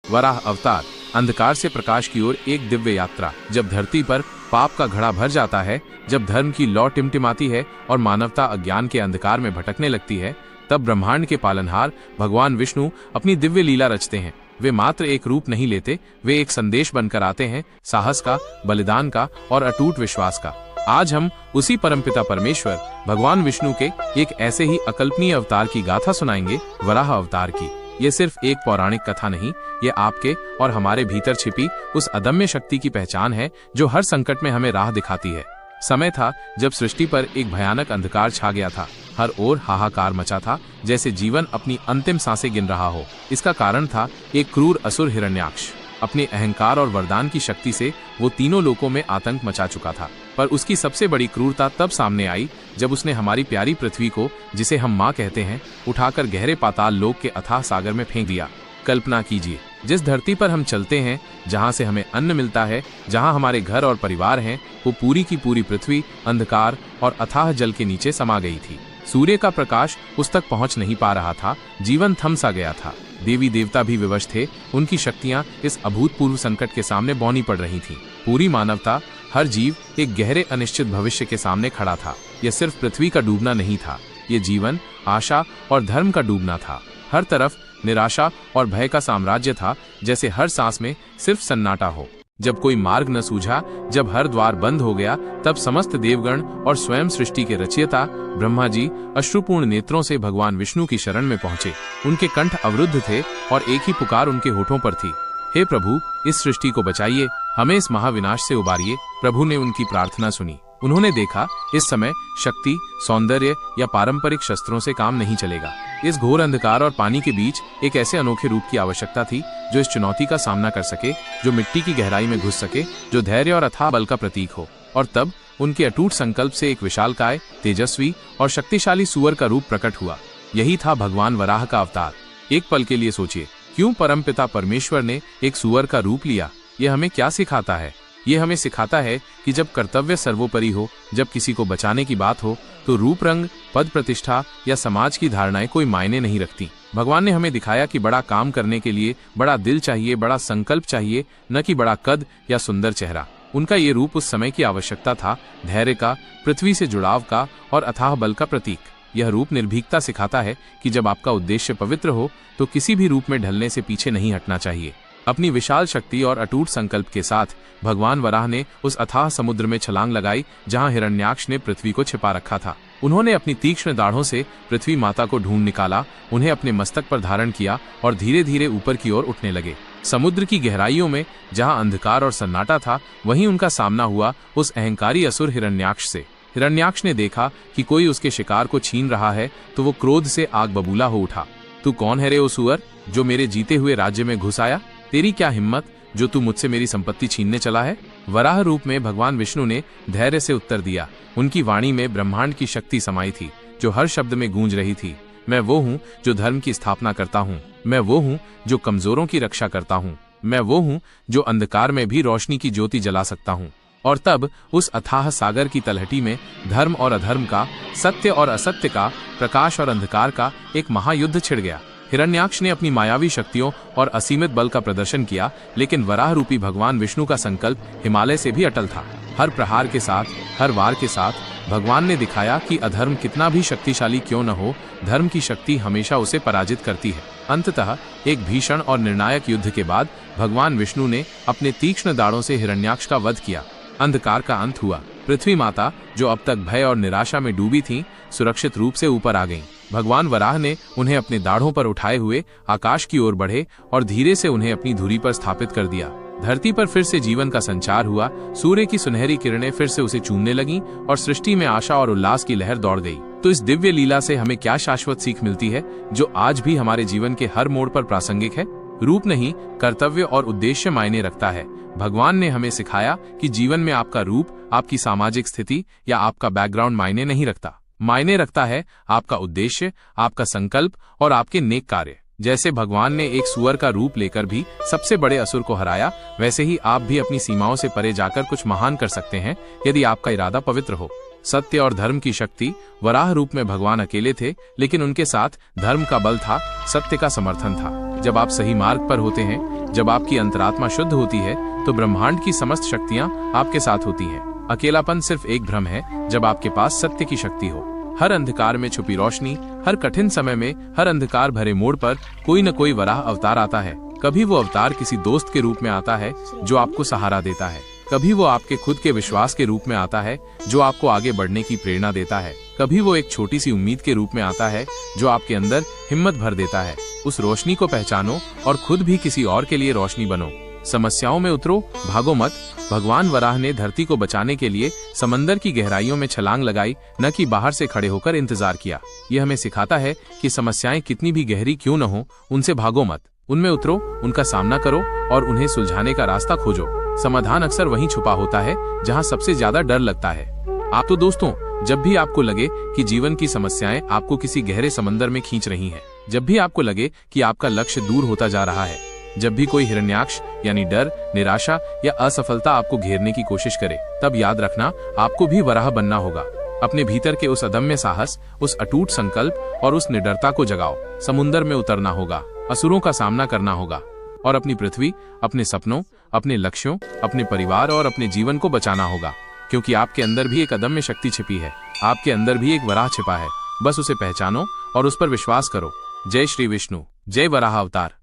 वराह अवतार, अंधकार से प्रकाश की ओर एक दिव्य यात्रा। जब धरती पर पाप का घड़ा भर जाता है, जब धर्म की लौ टिमटिमाती है और मानवता अज्ञान के अंधकार में भटकने लगती है, तब ब्रह्मांड के पालनहार भगवान विष्णु अपनी दिव्य लीला रचते हैं। वे मात्र एक रूप नहीं लेते, वे एक संदेश बनकर आते हैं, साहस का, बलिदान का और अटूट विश्वास का। आज हम उसी परमपिता परमेश्वर भगवान विष्णु के एक ऐसे ही अकल्पनीय अवतार की गाथा सुनाएंगे, वराह अवतार की। ये सिर्फ एक पौराणिक कथा नहीं, ये आपके और हमारे भीतर छिपी उस अदम्य शक्ति की पहचान है जो हर संकट में हमें राह दिखाती है। समय था जब सृष्टि पर एक भयानक अंधकार छा गया था। हर ओर हाहाकार मचा था, जैसे जीवन अपनी अंतिम सांसें गिन रहा हो। इसका कारण था एक क्रूर असुर हिरण्याक्ष। अपने अहंकार और वरदान की शक्ति से वो तीनों लोकों में आतंक मचा चुका था। पर उसकी सबसे बड़ी क्रूरता तब सामने आई जब उसने हमारी प्यारी पृथ्वी को, जिसे हम माँ कहते हैं, उठाकर गहरे पाताल लोक के अथाह सागर में फेंक दिया। कल्पना कीजिए, जिस धरती पर हम चलते हैं, जहाँ से हमें अन्न मिलता है, जहाँ हमारे घर और परिवार हैं, वो पूरी की पूरी पृथ्वी अंधकार और अथाह जल के नीचे समा गई थी। सूर्य का प्रकाश उस तक पहुंच नहीं पा रहा था, जीवन थम सा गया था। देवी देवता भी विवश थे, उनकी शक्तियां इस अभूतपूर्व संकट के सामने बौनी पड़ रही थीं। पूरी मानवता, हर जीव एक गहरे अनिश्चित भविष्य के सामने खड़ा था। यह सिर्फ पृथ्वी का डूबना नहीं था, ये जीवन, आशा और धर्म का डूबना था। हर तरफ निराशा और भय का साम्राज्य था, जैसे हर सांस में सिर्फ सन्नाटा हो। जब कोई मार्ग न सूझा, जब हर द्वार बंद हो गया, तब समस्त देवगण और स्वयं सृष्टि के रचयिता ब्रह्मा जी अश्रुपूर्ण नेत्रों से भगवान विष्णु की शरण में पहुंचे। उनके कंठ अवरुद्ध थे और एक ही पुकार उनके होठों पर थी, हे प्रभु, इस सृष्टि को बचाइए, हमें इस महाविनाश से उबारिए। प्रभु ने उनकी प्रार्थना सुनी। उन्होंने देखा, इस समय शक्ति, सौंदर्य या पारंपरिक शस्त्रों से काम नहीं चलेगा। इस घोर अंधकार और पानी के बीच एक ऐसे अनोखे रूप की आवश्यकता थी जो इस चुनौती का सामना कर सके, जो मिट्टी की गहराई में घुस सके, जो धैर्य और अथाह बल का प्रतीक हो। और तब उनके अटूट संकल्प से एक विशालकाय, तेजस्वी और शक्तिशाली सुअर का रूप प्रकट हुआ। यही था भगवान वराह का अवतार। एक पल के लिए सोचिए, क्यों परमपिता परमेश्वर ने एक सुअर का रूप लिया? यह हमें क्या सिखाता है? ये हमें सिखाता है कि जब कर्तव्य सर्वोपरि हो, जब किसी को बचाने की बात हो, तो रूप रंग, पद प्रतिष्ठा या समाज की धारणाएं कोई मायने नहीं रखती। भगवान ने हमें दिखाया कि बड़ा काम करने के लिए बड़ा दिल चाहिए, बड़ा संकल्प चाहिए, न कि बड़ा कद या सुंदर चेहरा। उनका ये रूप उस समय की आवश्यकता था, धैर्य का, पृथ्वी से जुड़ाव का और अथाह बल का प्रतीक। यह रूप निर्भीकता सिखाता है कि जब आपका उद्देश्य पवित्र हो, तो किसी भी रूप में ढलने से पीछे नहीं हटना चाहिए। अपनी विशाल शक्ति और अटूट संकल्प के साथ भगवान वराह ने उस अथाह समुद्र में छलांग लगाई जहां हिरण्याक्ष ने पृथ्वी को छिपा रखा था। उन्होंने अपनी तीक्ष्ण दाढ़ों से पृथ्वी माता को ढूंढ निकाला, उन्हें अपने मस्तक पर धारण किया और धीरे धीरे ऊपर की ओर उठने लगे। समुद्र की गहराइयों में जहां अंधकार और सन्नाटा था, वहीं उनका सामना हुआ उस अहंकारी असुर हिरण्याक्ष से। हिरण्याक्ष ने देखा कि कोई उसके शिकार को छीन रहा है, तो वो क्रोध से आग बबूला हो उठा। तू कौन है रे ओ सुअर, जो मेरे जीते हुए राज्य में घुस आया? तेरी क्या हिम्मत, जो तू मुझसे मेरी संपत्ति छीनने चला है? वराह रूप में भगवान विष्णु ने धैर्य से उत्तर दिया। उनकी वाणी में ब्रह्मांड की शक्ति समाई थी, जो हर शब्द में गूंज रही थी। मैं वो हूँ जो धर्म की स्थापना करता हूँ, मैं वो हूँ जो कमजोरों की रक्षा करता हूँ, मैं वो हूँ जो अंधकार में भी रोशनी की ज्योति जला सकता हूँ। और तब उस अथाह सागर की तलहटी में धर्म और अधर्म का, सत्य और असत्य का, प्रकाश और अंधकार का एक महायुद्ध छिड़ गया। हिरण्याक्ष ने अपनी मायावी शक्तियों और असीमित बल का प्रदर्शन किया, लेकिन वराह रूपी भगवान विष्णु का संकल्प हिमालय से भी अटल था। हर प्रहार के साथ, हर वार के साथ भगवान ने दिखाया कि अधर्म कितना भी शक्तिशाली क्यों न हो, धर्म की शक्ति हमेशा उसे पराजित करती है। अंततः एक भीषण और निर्णायक युद्ध के बाद भगवान विष्णु ने अपने तीक्ष्ण दाढ़ों से हिरण्याक्ष का वध किया। अंधकार का अंत हुआ। पृथ्वी माता, जो अब तक भय और निराशा में डूबी थीं, सुरक्षित रूप से ऊपर आ गईं। भगवान वराह ने उन्हें अपने दाढ़ों पर उठाए हुए आकाश की ओर बढ़े और धीरे से उन्हें अपनी धुरी पर स्थापित कर दिया। धरती पर फिर से जीवन का संचार हुआ। सूर्य की सुनहरी किरणें फिर से उसे चूमने लगीं और सृष्टि में आशा और उल्लास की लहर दौड़ गई। तो इस दिव्य लीला से हमें क्या शाश्वत सीख मिलती है, जो आज भी हमारे जीवन के हर मोड़ पर प्रासंगिक है? रूप नहीं, कर्तव्य और उद्देश्य मायने रखता है। भगवान ने हमें सिखाया कि जीवन में आपका रूप, आपकी सामाजिक स्थिति या आपका बैकग्राउंड मायने नहीं रखता। मायने रखता है आपका उद्देश्य, आपका संकल्प और आपके नेक कार्य। जैसे भगवान ने एक सुअर का रूप लेकर भी सबसे बड़े असुर को हराया, वैसे ही आप भी अपनी सीमाओं से परे जाकर कुछ महान कर सकते हैं, यदि आपका इरादा पवित्र हो। सत्य और धर्म की शक्ति, वराह रूप में भगवान अकेले थे, लेकिन उनके साथ धर्म का बल था, सत्य का समर्थन था। जब आप सही मार्ग पर होते हैं, जब आपकी अंतरात्मा शुद्ध होती है तो ब्रह्मांड की समस्त शक्तियां आपके साथ होती हैं। अकेलापन सिर्फ एक भ्रम है जब आपके पास सत्य की शक्ति हो। हर अंधकार में छुपी रोशनी, हर कठिन समय में, हर अंधकार भरे मोड़ पर कोई न कोई वराह अवतार आता है। कभी वो अवतार किसी दोस्त के रूप में आता है जो आपको सहारा देता है, कभी वो आपके खुद के विश्वास के रूप में आता है जो आपको आगे बढ़ने की प्रेरणा देता है, कभी वो एक छोटी सी उम्मीद के रूप में आता है जो आपके अंदर हिम्मत भर देता है। उस रोशनी को पहचानो और खुद भी किसी और के लिए रोशनी बनो। समस्याओं में उतरो, भागो मत। भगवान वराह ने धरती को बचाने के लिए समंदर की गहराइयों में छलांग लगाई, न कि बाहर से खड़े होकर इंतजार किया। यह हमें सिखाता है कि समस्याएं कितनी भी गहरी क्यों न हो, उनसे भागो मत, उनमें उतरो, उनका सामना करो और उन्हें सुलझाने का रास्ता खोजो। समाधान अक्सर वहीं छुपा होता है जहां सबसे ज्यादा डर लगता है। आप तो दोस्तों, जब भी आपको लगे कि जीवन की समस्याएं आपको किसी गहरे समंदर में खींच रही हैं, जब भी आपको लगे कि आपका लक्ष्य दूर होता जा रहा है, जब भी कोई हिरण्याक्ष यानी डर, निराशा या असफलता आपको घेरने की कोशिश करे, तब याद रखना आपको भी वराह बनना होगा। अपने भीतर के उस अदम्य साहस, उस अटूट संकल्प और उस निडरता को जगाओ। समुद्र में उतरना होगा, असुरों का सामना करना होगा और अपनी पृथ्वी, अपने सपनों, अपने लक्ष्यों, अपने परिवार और अपने जीवन को बचाना होगा। क्योंकि आपके अंदर भी एक अदम्य शक्ति छिपी है, आपके अंदर भी एक वराह छिपा है। बस उसे पहचानो और उस पर विश्वास करो। जय श्री विष्णु, जय वराह अवतार।